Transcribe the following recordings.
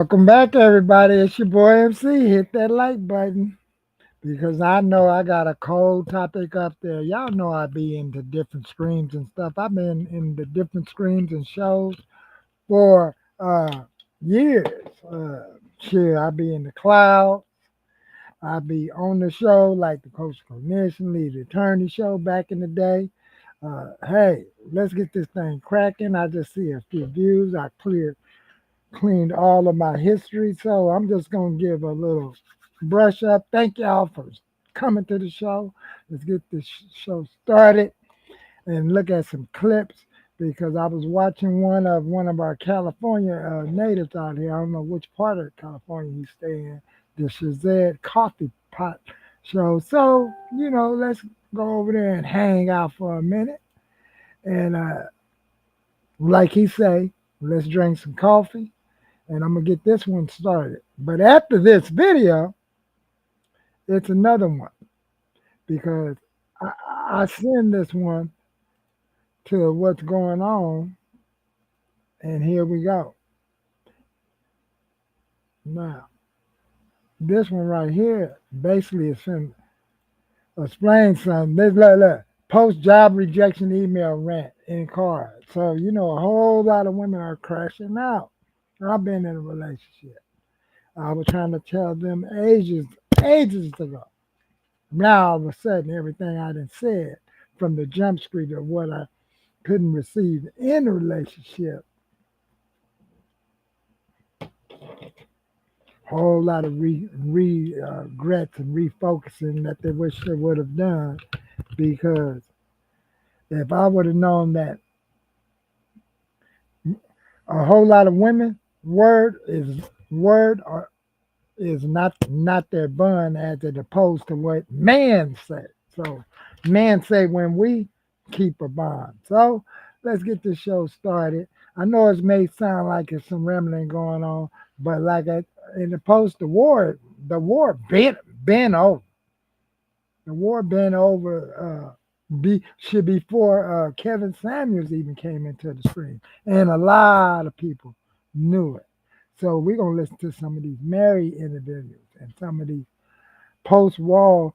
Welcome back, everybody. It's your boy MC. Hit that like button because I know I got a cold topic up there. Y'all know I be into different screens and stuff. I've been in the different screens and shows for years. Shit, I be in the cloud. I be on the show like the Coach Commission, the Attorney Show back in the day. Hey, let's get this thing cracking. I just see a few views. I cleaned all of my history. So I'm just going to give a little brush up. Thank y'all for coming to the show. Let's get this show started and look at some clips because I was watching one of our California natives out here. I don't know which part of California he's staying in. The Shazad Coffee Pot show. So, let's go over there and hang out for a minute. And like he say, let's drink some coffee and I'm gonna get this one started. But after this video, it's another one because I, I send this one to what's going on, and here we go. Now, this one right here basically is from explain something. This look, post job rejection email rant in card. So a whole lot of women are crashing out. I've been in a relationship. I was trying to tell them ages ago. Now all of a sudden, everything I done said from the jump street of what I couldn't receive in a relationship, whole lot of regrets and refocusing that they wish they would have done. Because if I would have known that a whole lot of women word or is not their bun as it opposed to what man say. So man say when we keep a bond. So let's get this show started. I know it may sound like it's some rambling going on, but in opposed to war, the war been over. The war been over. Should before Kevin Samuels even came into the screen, and a lot of people knew it. So we're gonna listen to some of these married individuals and some of these post-war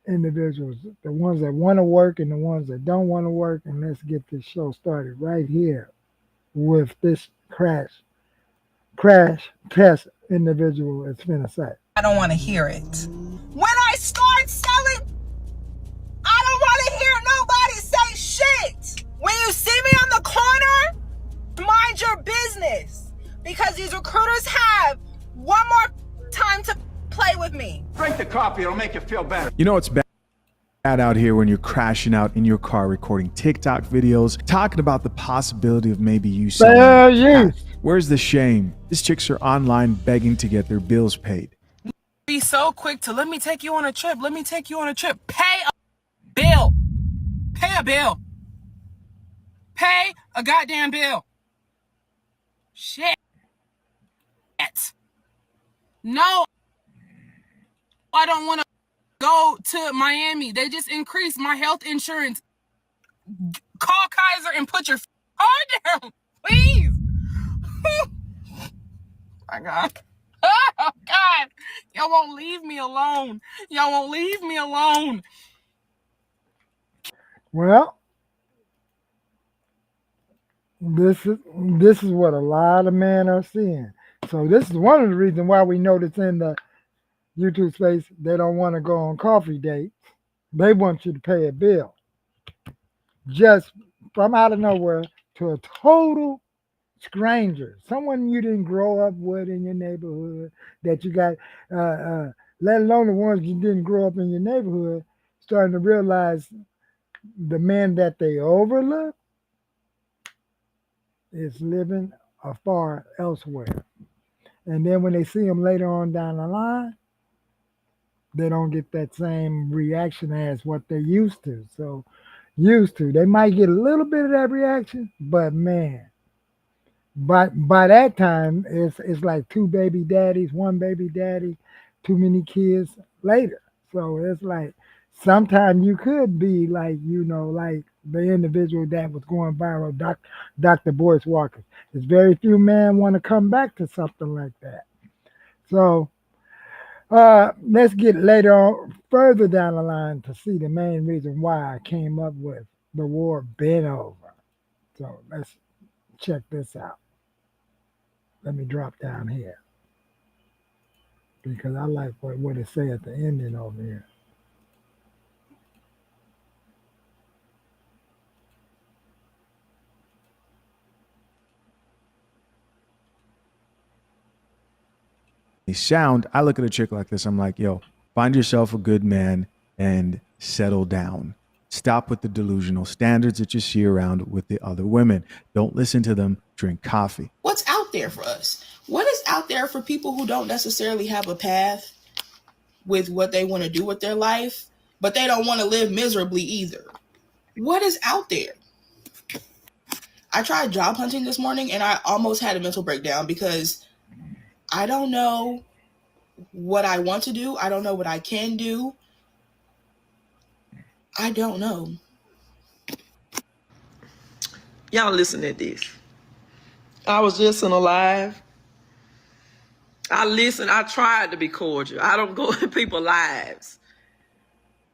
individuals, the ones that want to work and the ones that don't want to work. And let's get this show started right here with this crash test individual is finna say. I don't want to hear it. When I start selling, I don't want to hear nobody say shit. When you see me on the corner, mind your business. Because these recruiters have one more time to play with me. Drink the coffee, it'll make you feel better. You know it's bad out here when you're crashing out in your car recording TikTok videos, talking about the possibility of maybe you selling crack. Where's the shame? These chicks are online begging to get their bills paid. Be so quick to let me take you on a trip. Let me take you on a trip. Pay a bill. Pay a bill. Pay a goddamn bill. Shit. No, I don't want to go to Miami. They just increased my health insurance. Call Kaiser and put your card down, please. My God. Oh, God. Y'all won't leave me alone. Y'all won't leave me alone. Well, this is what a lot of men are seeing. So this is one of the reasons why we notice in the YouTube space they don't want to go on coffee dates. They want you to pay a bill. Just from out of nowhere to a total stranger, someone you didn't grow up with in your neighborhood, that you got, let alone the ones you didn't grow up in your neighborhood, starting to realize the man that they overlook is living afar elsewhere. And then when they see him later on down the line, they don't get that same reaction as what they used to. So, they might get a little bit of that reaction, but man, by that time, it's like two baby daddies, one baby daddy, too many kids later. So it's like sometimes you could be like, like the individual that was going viral, Dr. Boyce Walker. There's very few men want to come back to something like that. So let's get later on, further down the line, to see the main reason why I came up with the war been over. So let's check this out. Let me drop down here because I like what it say at the ending over here. Sound, I look at a chick like this, I'm like, yo, find yourself a good man and settle down. Stop with the delusional standards that you see around with the other women. Don't listen to them. Drink coffee. What's out there for us? What is out there for people who don't necessarily have a path with what they want to do with their life, but they don't want to live miserably either? What is out there? I tried job hunting this morning and I almost had a mental breakdown because I don't know what I want to do. I don't know what I can do. I don't know. Y'all listen to this. I was just in a live. I listened. I tried to be cordial. I don't go in people's lives.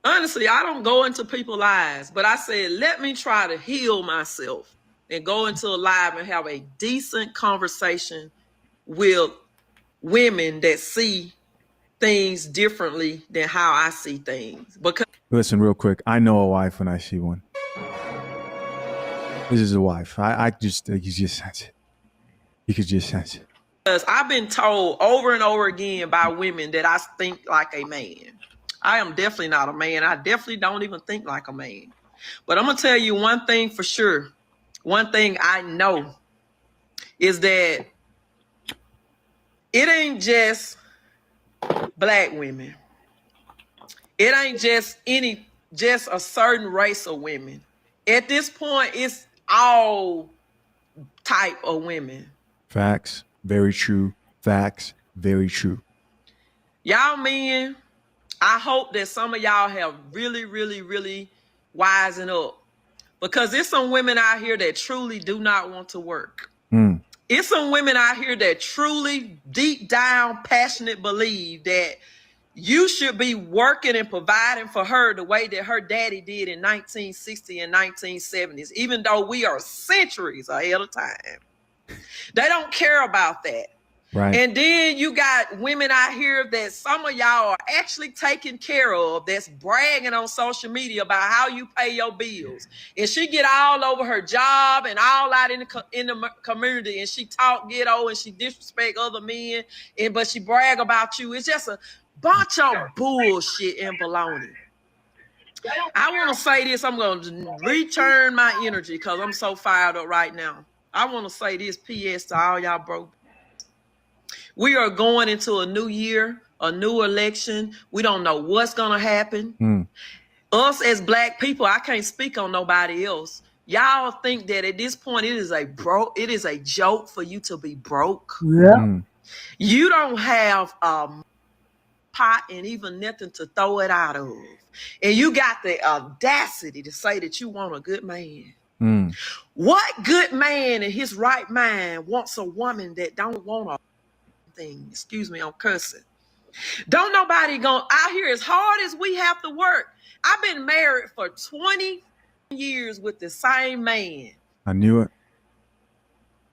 Honestly, I don't go into people's lives. But I said, let me try to heal myself and go into a live and have a decent conversation with women that see things differently than how I see things. Because listen, real quick, I know a wife when I see one. This is a wife. I just, you just sense it. You could just sense it. Because I've been told over and over again by women that I think like a man. I am definitely not a man. I definitely don't even think like a man. But I'm going to tell you one thing for sure. One thing I know is that it ain't just black women. It ain't just a certain race of women. At this point, it's all type of women. Facts, very true. Facts, very true. Y'all men, I hope that some of y'all have really, really, really wisen up. Because there's some women out here that truly do not want to work. It's some women out here that truly, deep down, passionate believe that you should be working and providing for her the way that her daddy did in 1960 and 1970s, even though we are centuries ahead of time. They don't care about that. Right. And then you got women out here that some of y'all are actually taking care of, that's bragging on social media about how you pay your bills. And she get all over her job and all out in the community, and she talk ghetto and she disrespect other men, but she brag about you. It's just a bunch of bullshit and baloney. I want to say this. I'm going to return my energy because I'm so fired up right now. I want to say this PS to all y'all broke. We are going into a new year, a new election. We don't know what's going to happen. Us as black people, I can't speak on nobody else. Y'all think that at this point it is a joke for you to be broke. Yeah. You don't have pot and even nothing to throw it out of. And you got the audacity to say that you want a good man. What good man in his right mind wants a woman that don't want a thing? Excuse me, I'm cursing. Don't nobody go out here as hard as we have to work. I've been married for 20 years with the same man. I knew it.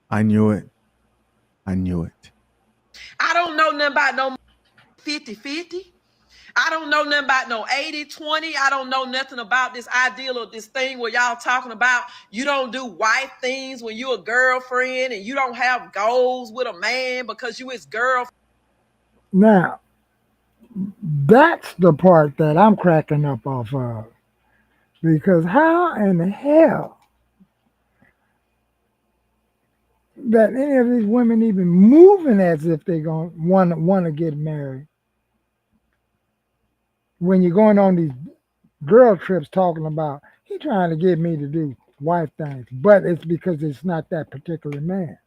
I knew it. I knew it. I don't know nothing about no 50-50. I don't know nothing about no 80-20. I don't know nothing about this ideal or this thing where y'all talking about you don't do wife things when you're a girlfriend and you don't have goals with a man because you his girlfriend. Now, that's the part that I'm cracking up off of. Because how in the hell that any of these women even moving as if they're going to want to get married when you're going on these girl trips talking about he trying to get me to do wife things, but it's because it's not that particular man.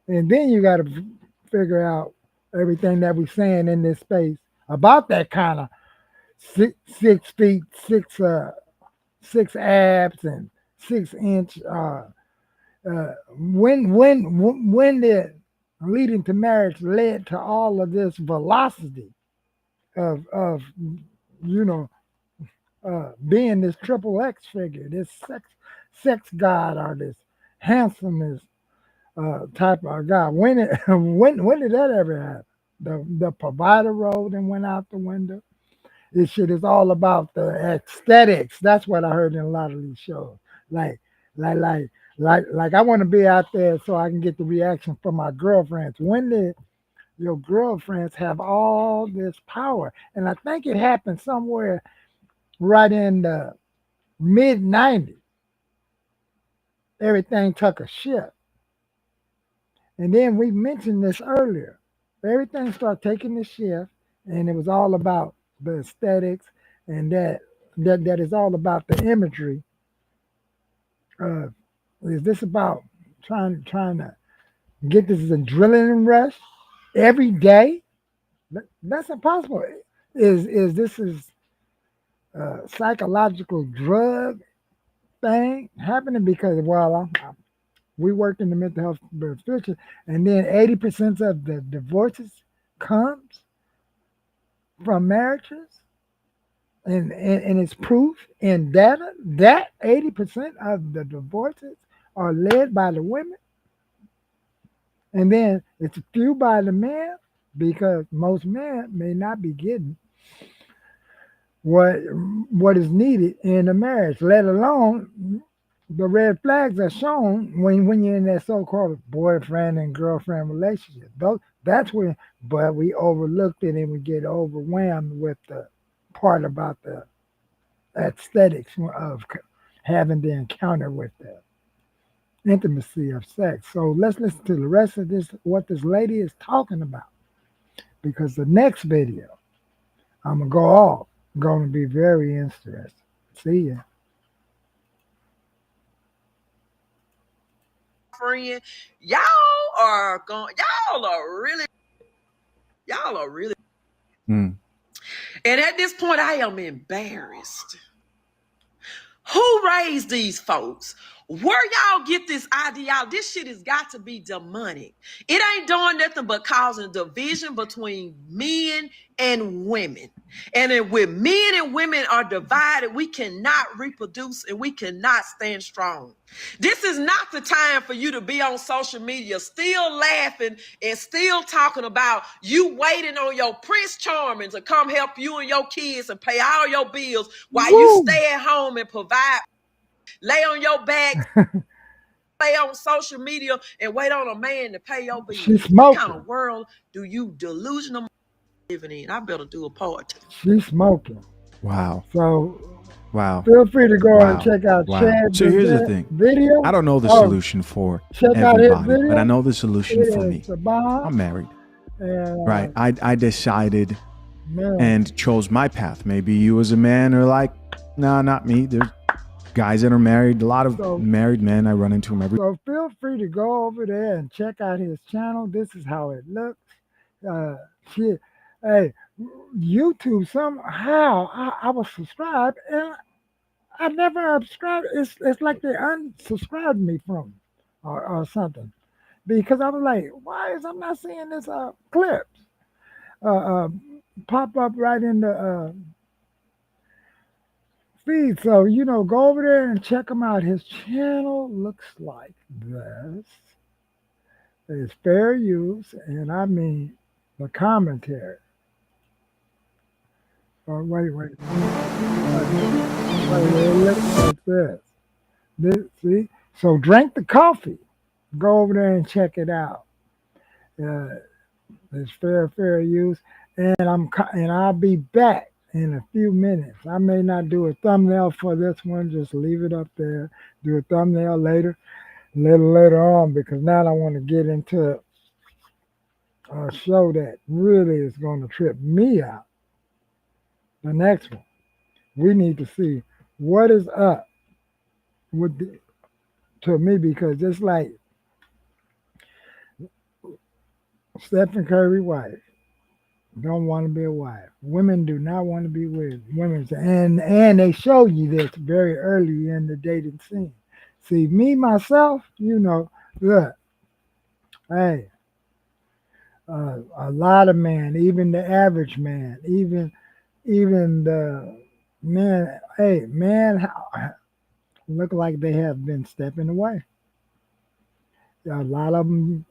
And then you got to figure out everything that we're saying in this space about that kind of 6 feet 6 six abs and 6 inch. When the leading to marriage led to all of this velocity of you know being this triple X figure, this sex god or this handsomest type of guy. When did that ever happen? The provider role and went out the window. This shit is all about the aesthetics. That's what I heard in a lot of these shows. Like, like, like, like I want to be out there so I can get the reaction from my girlfriends. When did your girlfriends have all this power? And I think it happened somewhere right in the mid 90s. Everything took a shift. And then we mentioned this earlier. Everything started taking a shift, and it was all about the aesthetics, and that is all about the imagery. Is this about trying to get this adrenaline rush every day? That's impossible. Is this a psychological drug thing happening? Because we work in the mental health field, and then 80% of the divorces comes from marriages, and it's proof in data that 80% of the divorces are led by the women, and then it's fueled by the men because most men may not be getting what is needed in a marriage, let alone the red flags are shown when you're in that so-called boyfriend and girlfriend relationship. That's when, but we overlooked it and we get overwhelmed with the part about the aesthetics of having the encounter with the intimacy of sex. So let's listen to the rest of this, what this lady is talking about, because the next video, I'm going to go off, going to be very interesting. See ya. Friend, y'all are really. Mm. And at this point, I am embarrassed. Who raised these folks? Where y'all get this idea? This shit has got to be demonic. It ain't doing nothing but causing division between men and women. And then when men and women are divided, we cannot reproduce and we cannot stand strong. This is not the time for you to be on social media still laughing and still talking about you waiting on your Prince Charming to come help you and your kids and pay all your bills while you stay at home and provide, lay on your back, play on social media and wait on a man to pay your bills. She's What kind smoking. of world do you delusional living in? I better do a part. She's smoking. Wow. So Wow. feel free to go and check out Chad's So here's the thing. video. I don't know the solution for check out his everybody, video. but I know the solution for me. It's a bomb. I'm married. And, Right. I decided man, and chose my path. Maybe you as a man are like, nah, not me. There's guys that are married. A lot of married men. I run into them every. So feel free to go over there and check out his channel. This is how it looks. Hey, YouTube somehow I was subscribed and I never subscribed. It's like they unsubscribed me from or something, because I was like, why is I'm not seeing this clips pop up right in the feed? So go over there and check him out. His channel looks like this. It's fair use, and I mean the commentary. Oh, wait. It looks like this. See? So drink the coffee. Go over there and check it out. It's fair use, and I'll be back in a few minutes. I may not do a thumbnail for this one. Just leave it up there. Do a thumbnail later, a little later on, because now I want to get into a show that really is going to trip me out. The next one, we need to see what is up with to me, because it's like Stephen Curry's wife don't want to be a wife. Women do not want to be with women, and they show you this very early in the dating scene. See, me myself, look, hey, a lot of men, even the average man, even the men, hey, man, look like they have been stepping away. A lot of them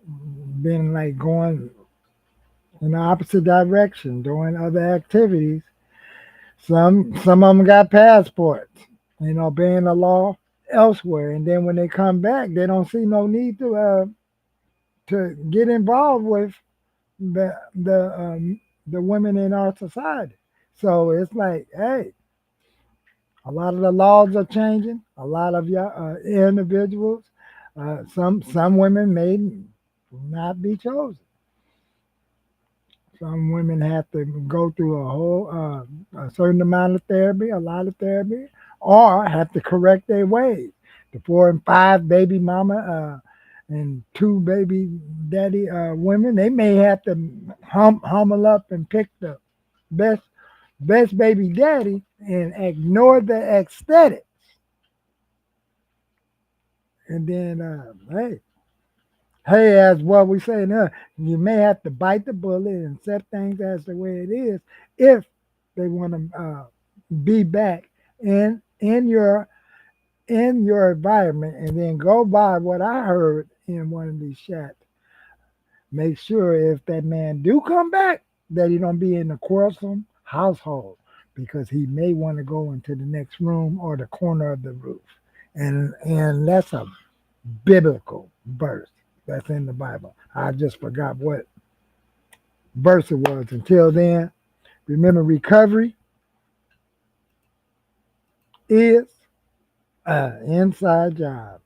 been like going in the opposite direction, doing other activities. Some of them got passports, obeying the law elsewhere, and then when they come back, they don't see no need to get involved with the women in our society. So it's like, hey, a lot of the laws are changing. A lot of individuals, some women may not be chosen. Some women have to go through a certain amount of therapy, a lot of therapy, or have to correct their ways. The 4 and 5 baby mama and 2 baby daddy women, they may have to hummel up and pick the best baby daddy and ignore the aesthetics. And then, hey, as what we say now, you may have to bite the bullet and set things as the way it is if they want to be back in your environment, and then go by what I heard in one of these chats. Make sure if that man do come back, that he don't be in a quarrelsome household, because he may want to go into the next room or the corner of the roof, and that's a biblical verse that's in the Bible. I just forgot what verse it was. Until then, remember, recovery is an inside job.